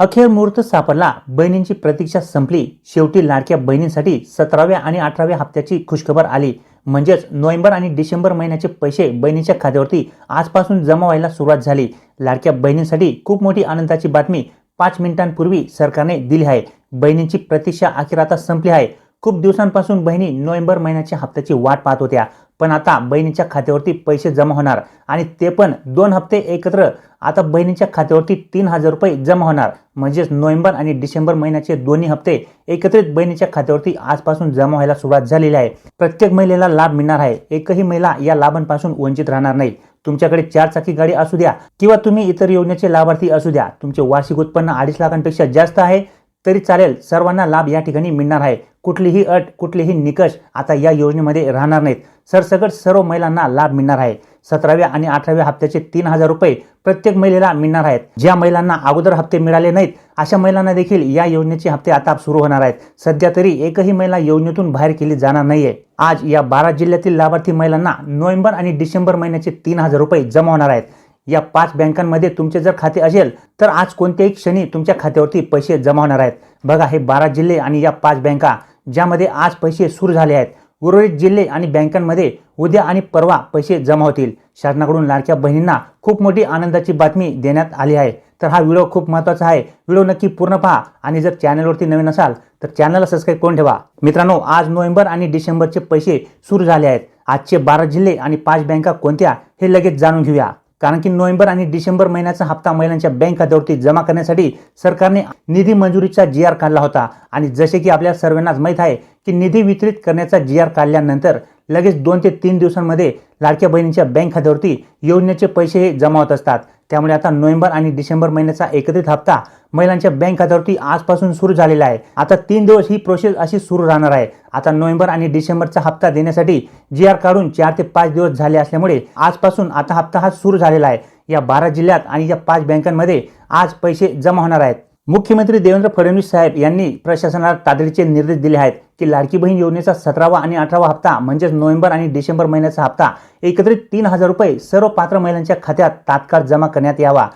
अखेर मुहूर्त सापडला, बहिणींची प्रतीक्षा संपली. शेवटी लाडक्या बहिणींसाठी 17व्या आणि 18व्या हप्त्याची खुशखबर आली. म्हणजेच नोव्हेंबर आणि डिसेंबर महिन्याचे पैसे बहिणींच्या खात्यावरती आजपासून जमा व्हायला सुरुवात झाली. लाडक्या बहिणींसाठी खूप मोठी आनंदाची बातमी 5 मिनिटांपूर्वी सरकारने दिली आहे. बहिणींची प्रतीक्षा अखेर आता संपली आहे. खूप दिवसांपासून बहिणी नोव्हेंबर महिन्याच्या हप्त्याची वाट पाहत होत्या, पण आता बहिणींच्या खात्यावरती पैसे जमा होणार आणि ते पण 2 हप्ते एकत्र. आता बहिणींच्या खात्यावरती 3,000 रुपये जमा होणार. म्हणजेच नोव्हेंबर आणि डिसेंबर महिन्याचे दोन्ही हप्ते एकत्रित बहिणीच्या खात्यावरती आजपासून जमा व्हायला सुरुवात झालेली आहे. प्रत्येक महिलेला लाभ मिळणार आहे. एकही महिला या लाभांपासून वंचित राहणार नाही. तुमच्याकडे 4 चाकी गाडी असू द्या किंवा तुम्ही इतर योजनेचे लाभार्थी असू द्या, तुमचे वार्षिक उत्पन्न 2.5 लाखांपेक्षा जास्त आहे तरी चालेल, सर्वांना लाभ या ठिकाणी मिळणार आहे. कुठलीही अट, कुठलेही निकष आता या योजनेमध्ये राहणार नाहीत. सरसकट सर्व महिलांना लाभ मिळणार आहे. 17व्या आणि 18व्या हप्त्याचे 3,000 रुपये प्रत्येक महिलेला मिळणार आहेत. ज्या महिलांना अगोदर हप्ते मिळाले नाहीत अशा महिलांना देखील या योजनेचे हप्ते आता सुरू होणार आहेत. सध्या तरी एकही महिला योजनेतून बाहेर केली जाणार नाहीये. आज या 12 जिल्ह्यातील लाभार्थी महिलांना नोव्हेंबर आणि डिसेंबर महिन्याचे 3,000 रुपये जमा होणार आहेत. या 5 बँकांमध्ये तुमचे जर खाते असेल तर आज कोणत्याही क्षणी तुमच्या खात्यावरती पैसे जमा होणार आहेत. बघा, हे 12 जिल्हे आणि या 5 बँका ज्यामध्ये आज पैसे सुरू झाले आहेत. उर्वरित जिल्हे आणि बँकांमध्ये उद्या आणि परवा पैसे जमा होतील. शासनाकडून लाडक्या बहिणींना खूप मोठी आनंदाची बातमी देण्यात आली आहे. तर हा व्हिडिओ खूप महत्त्वाचा आहे. व्हिडिओ नक्की पूर्ण पहा आणि जर चॅनलवरती नवीन असाल तर चॅनलला सबस्क्राईब करून ठेवा. मित्रांनो, आज नोव्हेंबर आणि डिसेंबरचे पैसे सुरू झाले आहेत. आजचे 12 जिल्हे आणि 5 बँका कोणत्या हे लगेच जाणून घेऊया. कारण की नोव्हेंबर आणि डिसेंबर महिन्याचा हप्ता महिलांच्या बँक खात्यावरती जमा करण्यासाठी सरकारने निधी मंजुरीचा GR काढला होता. आणि जसे की आपल्या सर्वांनाच माहीत आहे की निधी वितरित करण्याचा GR काढल्यानंतर लगेच 2 ते 3 दिवसांमध्ये लाडक्या बहिणींच्या बँक खात्यावरती योजनेचे पैसे हे जमा होत असतात. त्यामुळे आता नोव्हेंबर आणि डिसेंबर महिन्याचा एकत्रित हप्ता महिलांच्या बँक खात्यावरती आजपासून सुरू झालेला आहे. आता 3 दिवस ही प्रोसेस अशी सुरू राहणार आहे. आता नोव्हेंबर आणि डिसेंबरचा हप्ता देण्यासाठी GR काढून 4 ते 5 दिवस झाले असल्यामुळे आजपासून आता हप्ता हा सुरू झालेला आहे. या 12 जिल्ह्यात आणि या 5 बँकांमध्ये आज पैसे जमा होणार आहेत. मुख्यमंत्री देवेंद्र फडणवीस साहेब यांनी प्रशासनाला तातडीचे निर्देश दिले आहेत की लाडकी बहीण योजनेचा 17वा आणि 18वा हप्ता म्हणजेच नोव्हेंबर आणि डिसेंबर महिन्याचा हप्ता एकत्रित 3,000 रुपये सर्व पात्र महिलांच्या खात्यात तात्काळ जमा करण्यात यावा.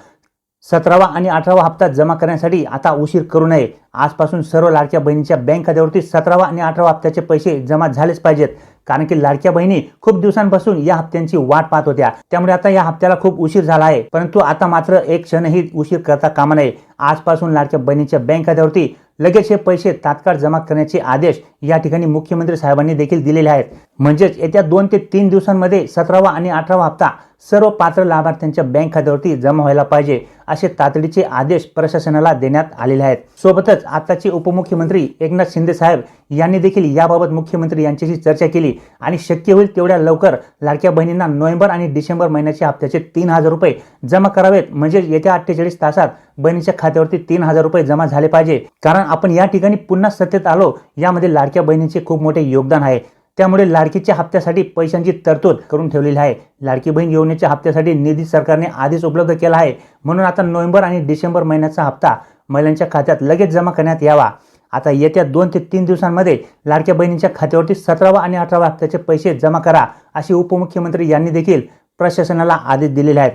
17वा आणि 18वा हप्ता जमा करण्यासाठी आता उशीर करू नये. आजपासून सर्व लाडक्या बहिणींच्या बँक खात्यावरती 17वा आणि 18वा हप्त्याचे पैसे जमा झालेच पाहिजेत. कारण की लाडक्या बहिणी खूप दिवसांपासून या हप्त्यांची वाट पाहत होत्या. त्यामुळे आता या हप्त्याला खूप उशीर झाला आहे. परंतु आता मात्र एक क्षणही उशीर करता कामा नये. आजपासून लाडक्या बहिणीच्या बँक खात्यावरती लगेच हे पैसे तात्काळ जमा करण्याचे आदेश या ठिकाणी मुख्यमंत्री साहेबांनी देखील दिलेले आहेत. म्हणजेच येत्या 2 ते 3 दिवसांमध्ये 17वा आणि 18वा हप्ता सर्व पात्र लाभार्थ्यांच्या बँक खात्यावरती जमा व्हायला पाहिजे असे तातडीचे आदेश प्रशासनाला देण्यात आलेले आहेत. सोबतच आताचे उपमुख्यमंत्री एकनाथ शिंदे साहेब यांनी देखील याबाबत मुख्यमंत्री यांच्याशी चर्चा केली आणि शक्य होईल तेवढ्या लवकर लाडक्या बहिणींना नोव्हेंबर आणि डिसेंबर महिन्याच्या हप्त्याचे 3,000 रुपये जमा करावेत. म्हणजे येत्या 48 तासात बहिणीच्या खात्यावरती 3,000 रुपये जमा झाले पाहिजे. कारण आपण या ठिकाणी पुन्हा सत्तेत आलो, यामध्ये लाडक्या बहिणींचे खूप मोठे योगदान आहे. त्यामुळे लाडकीच्या हप्त्यासाठी पैशांची तरतूद करून ठेवलेली आहे. लाडकी बहीण योजनेच्या हप्त्यासाठी निधी सरकारने आधीच उपलब्ध केला आहे. म्हणून आता नोव्हेंबर आणि डिसेंबर महिन्याचा हप्ता महिलांच्या खात्यात लगेच जमा करण्यात यावा. आता येत्या 2 ते 3 दिवसांमध्ये लाडक्या बहिणींच्या खात्यावरती 17वा आणि 18वा हप्त्याचे पैसे जमा करा अशी उपमुख्यमंत्री यांनी देखील प्रशासनाला आदेश दिलेले आहेत.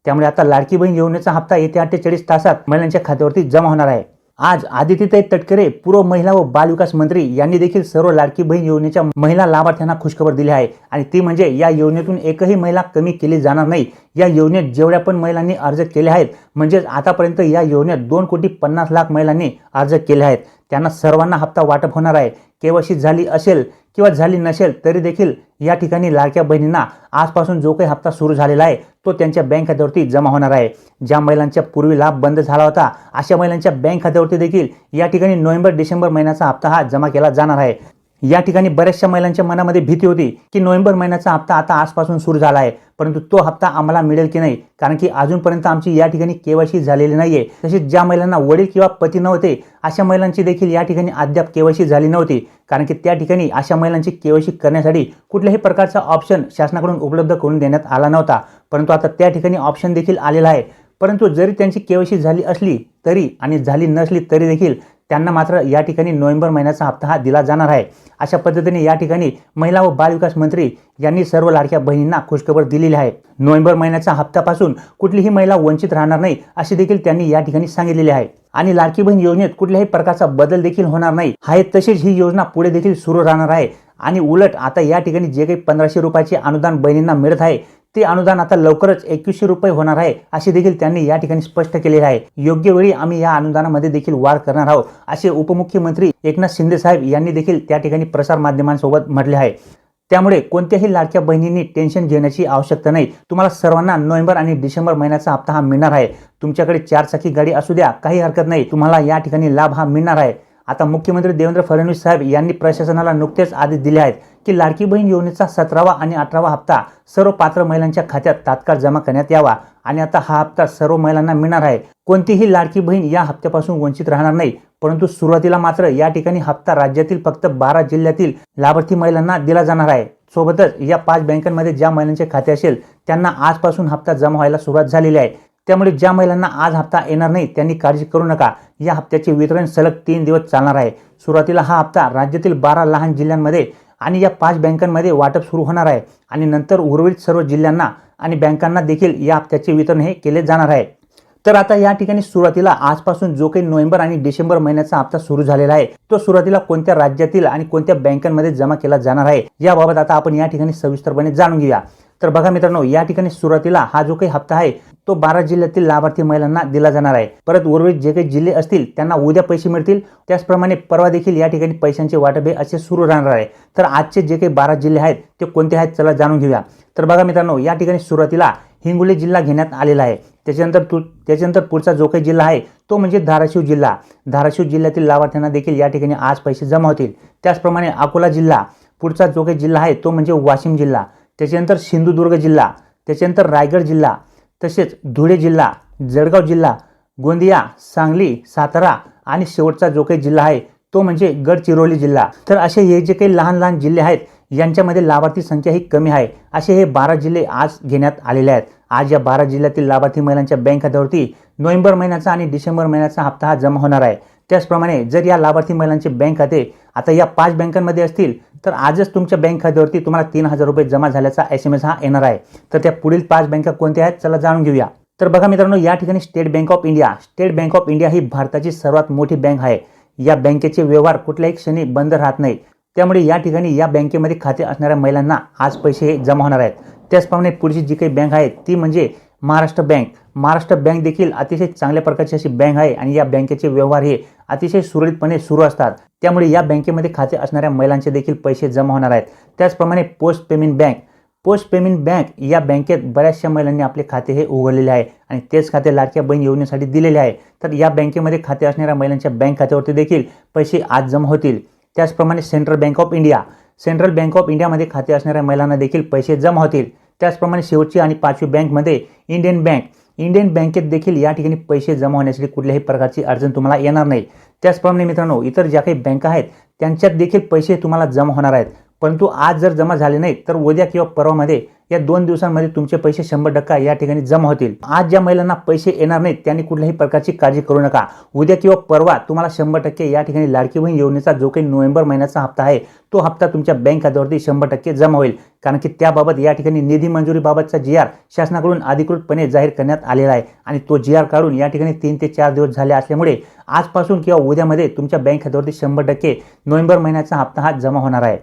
त्यामुळे आता लाडकी बहीण योजनेचा हप्ता येत्या 48 तासात महिलांच्या खात्यावरती जमा होणार आहे. आज आदित्यताई तटकरे पूर्व महिला व बाल विकास मंत्री यांनी देखील सर्व लाडकी बहीण योजनेच्या महिला लाभार्थ्यांना खुशखबर दिली आहे. आणि ती म्हणजे या योजनेतून एकही महिला कमी केली जाणार नाही. या योजनेत जेवढ्या पण महिलांनी अर्ज केले आहेत, म्हणजेच आतापर्यंत या योजनेत 2,50,00,000 महिलांनी अर्ज केले आहेत, त्यांना सर्वांना हप्ता वाटप होणार आहे. KYC झाली असेल किंवा झाली नसेल तरी देखील या ठिकाणी लाडक्या बहिणींना आजपासून जो काही हप्ता सुरू झालेला आहे तो त्यांच्या बँक खात्यावरती जमा होणार आहे. ज्या महिलांच्या पूर्वी लाभ बंद झाला होता अशा महिलांच्या बँक खात्यावरती देखील या ठिकाणी नोव्हेंबर डिसेंबर महिन्याचा हप्ता हा जमा केला जाणार आहे. या ठिकाणी बऱ्याचशा महिलांच्या मनामध्ये भीती होती की नोव्हेंबर महिन्याचा हप्ता आता आजपासून सुरू झाला आहे, परंतु तो हप्ता आम्हाला मिळेल की नाही, कारण की अजूनपर्यंत आमची या ठिकाणी KYC झालेली नाहीये. तसेच ज्या महिलांना वडील किंवा पती नव्हते अशा महिलांची देखील या ठिकाणी अद्याप KYC झाली नव्हती. कारण की त्या ठिकाणी अशा महिलांची KYC करण्यासाठी कुठल्याही प्रकारचा ऑप्शन शासनाकडून उपलब्ध करून देण्यात आला नव्हता. परंतु आता त्या ठिकाणी ऑप्शन देखील आलेला आहे. परंतु जरी त्यांची KYC झाली असली तरी आणि झाली नसली तरी देखील त्यांना मात्र या ठिकाणी नोव्हेंबर महिन्याचा हप्ता हा दिला जाणार आहे। अशा पद्धतीने या ठिकाणी महिला व बालविकास मंत्री यांनी सर्व लाडक्या बहिणींना खुशखबर दिलेली आहे। नोव्हेंबर महिन्याच्या हप्त्यापासून कुठलीही महिला वंचित राहणार नाही असे देखील त्यांनी या ठिकाणी सांगितलेले आहे आणि लाडकी बहीण योजनेत कुठल्याही प्रकारचा बदल देखील होणार नाही आहे। तसेच ही योजना पुढे देखील सुरू राहणार आहे आणि उलट आता या ठिकाणी जे काही 1500 रुपयाचे अनुदान बहिणींना मिळत आहे ते अनुदान आता लवकरच 2100 रुपये होणार आहे असे देखील त्यांनी या ठिकाणी स्पष्ट केलेले आहे। योग्य वेळी आम्ही या अनुदानामध्ये देखील वाढ करणार आहोत असे उपमुख्यमंत्री एकनाथ शिंदे साहेब यांनी देखील त्या ठिकाणी प्रसार माध्यमांसोबत म्हटले आहे। त्यामुळे कोणत्याही लाडक्या बहिणींनी टेन्शन घेण्याची आवश्यकता नाही। तुम्हाला सर्वांना नोव्हेंबर आणि डिसेंबर महिन्याचा हप्ता हा मिळणार आहे। तुमच्याकडे 4 चाकी गाडी असू द्या, काही हरकत नाही, तुम्हाला या ठिकाणी लाभ हा मिळणार आहे। आता मुख्यमंत्री देवेंद्र फडणवीस साहेब यांनी प्रशासनाला नुकतेच आदेश दिले आहेत की लाडकी बहीण योजनेचा 17वा आणि 18वा हप्ता सर्व पात्र महिलांच्या खात्यात तात्काळ जमा करण्यात यावा आणि आता हा हप्ता सर्व महिलांना मिळणार आहे। कोणतीही लाडकी बहीण या हप्त्यापासून वंचित राहणार नाही, परंतु सुरुवातीला मात्र या ठिकाणी हप्ता राज्यातील फक्त 12 जिल्ह्यातील लाभार्थी महिलांना दिला जाणार आहे। सोबतच या 5 बँकांमध्ये ज्या महिलांचे खाते असेल त्यांना आजपासून हप्ता जमा व्हायला सुरुवात झालेली आहे। त्यामुळे ज्या महिलांना आज हप्ता येणार नाही त्यांनी काळजी करू नका। या हप्त्याचे वितरण सलग 3 दिवस चालणार आहे। सुरुवातीला हा हप्ता राज्यातील 12 लहान जिल्ह्यांमध्ये आणि या 5 बँकांमध्ये वाटप सुरू होणार आहे आणि नंतर उर्वरित सर्व जिल्ह्यांना आणि बँकांना देखील या हप्त्याचे वितरण हे केले जाणार आहे। तर आता या ठिकाणी सुरुवातीला आजपासून जो काही नोव्हेंबर आणि डिसेंबर महिन्याचा हप्ता सुरू झालेला आहे तो सुरुवातीला कोणत्या राज्यातील आणि कोणत्या बँकांमध्ये जमा केला जाणार आहे याबाबत आता आपण या ठिकाणी सविस्तरपणे जाणून घेऊया। तर बघा मित्रांनो, या ठिकाणी सुरुवातीला हा जो काही हप्ता आहे तो 12 जिल्ह्यातील लाभार्थी महिलांना दिला जाणार आहे। परत उर्वरित जे काही जिल्हे असतील त्यांना उद्या पैसे मिळतील, त्याचप्रमाणे परवा देखील या ठिकाणी पैशांचे वाटप हे असे सुरू राहणार आहे। तर आजचे जे काही 12 जिल्हे आहेत ते कोणते आहेत चला जाणून घेऊया। तर बघा मित्रांनो, या ठिकाणी सुरुवातीला हिंगोली जिल्हा घेण्यात आलेला आहे। त्याच्यानंतर पुढचा जो काही जिल्हा आहे तो म्हणजे धाराशिव जिल्हा। धाराशिव जिल्ह्यातील लाभार्थ्यांना देखील या ठिकाणी आज पैसे जमा होतील। त्याचप्रमाणे अकोला जिल्हा, पुढचा जो काही जिल्हा आहे तो म्हणजे वाशिम जिल्हा, त्याच्यानंतर सिंधुदुर्ग जिल्हा, त्याच्यानंतर रायगड जिल्हा, तसेच धुळे जिल्हा, जळगाव जिल्हा, गोंदिया, सांगली, सातारा आणि शेवटचा जो काही जिल्हा आहे तो म्हणजे गडचिरोली जिल्हा। तर असे हे जे काही लहान लहान जिल्हे आहेत यांच्यामध्ये लाभार्थी संख्या ही कमी आहे। असे हे 12 जिल्हे आज घेण्यात आलेले आहेत। आज या 12 जिल्ह्यातील लाभार्थी महिलांच्या बँक खात्यावरती नोव्हेंबर महिन्याचा आणि डिसेंबर महिन्याचा हप्ता हा जमा होणार आहे। त्याचप्रमाणे जर या लाभार्थी महिलांचे बँक खाते आता या 5 बँकांमध्ये असतील तर आजच तुमच्या बँक खात्यावरती तुम्हाला 3000 रुपये जमा झाल्याचा SMS हा येणार आहे। तर त्या पुढील 5 बँका कोणत्या आहेत चला जाणून घेऊया। तर बघा मित्रांनो, या ठिकाणी स्टेट बँक ऑफ इंडिया ही भारताची सर्वात मोठी बँक आहे। या बँकेचे व्यवहार कुठल्याही क्षणी बंद राहत नाही, त्यामुळे या ठिकाणी या बँकेमध्ये खाते असणाऱ्या महिलांना आज पैसे जमा होणार आहेत। त्याचप्रमाणे पुढची जी काही बँक आहे ती म्हणजे महाराष्ट्र बँक देखील अतिशय चांगल्या प्रकारची अशी बँक आहे आणि या बँकेचे व्यवहार हे अतिशय सुरळीतपणे सुरू असतात, त्यामुळे या बँकेमध्ये खाते असणाऱ्या महिलांचे देखील पैसे जमा होणार आहेत। त्याचप्रमाणे पोस्ट पेमेंट बँक या बँकेत बऱ्याचशा महिलांनी आपले खाते हे उघडलेले आहे आणि तेच खाते लाडक्या बहीण योजनेसाठी दिलेले आहे। तर या बँकेमध्ये खाते असणाऱ्या महिलांच्या बँक खात्यावरती देखील पैसे आज जमा होतील। त्याचप्रमाणे सेंट्रल बँक ऑफ इंडियामध्ये खाते असणाऱ्या महिलांना देखील पैसे जमा होतील। त्याचप्रमाणे शेवटची आणि 5वी बँक म्हणजे इंडियन बँकेत देखील या ठिकाणी पैसे जमा होण्यासाठी कुठल्याही प्रकारची अडचण तुम्हाला येणार नाही। त्याचप्रमाणे मित्रांनो, इतर ज्या काही बँका आहेत त्यांच्यात देखील पैसे तुम्हाला जमा होणार आहेत, परंतु आज जर जमा झाले नाही तर उद्या किंवा परवामध्ये या 2 दिवसांमध्ये तुमचे पैसे 100% या ठिकाणी जमा होतील। आज ज्या महिलांना पैसे येणार नाहीत त्यांनी कुठल्याही प्रकारची काळजी करू नका। उद्या किंवा परवा तुम्हाला 100% या ठिकाणी लाडकी बहीण योजनेचा जो काही नोव्हेंबर महिन्याचा हप्ता आहे तो हप्ता तुमच्या बँक खात्यावरती 100% जमा होईल, कारण की त्याबाबत या ठिकाणी निधी मंजुरीबाबतचा GR शासनाकडून अधिकृतपणे जाहीर करण्यात आलेला आहे आणि तो GR काढून या ठिकाणी 3 ते 4 दिवस झाले असल्यामुळे आजपासून किंवा उद्यामध्ये तुमच्या बँक खात्यावरती 100% नोव्हेंबर महिन्याचा हप्ता हा जमा होणार आहे।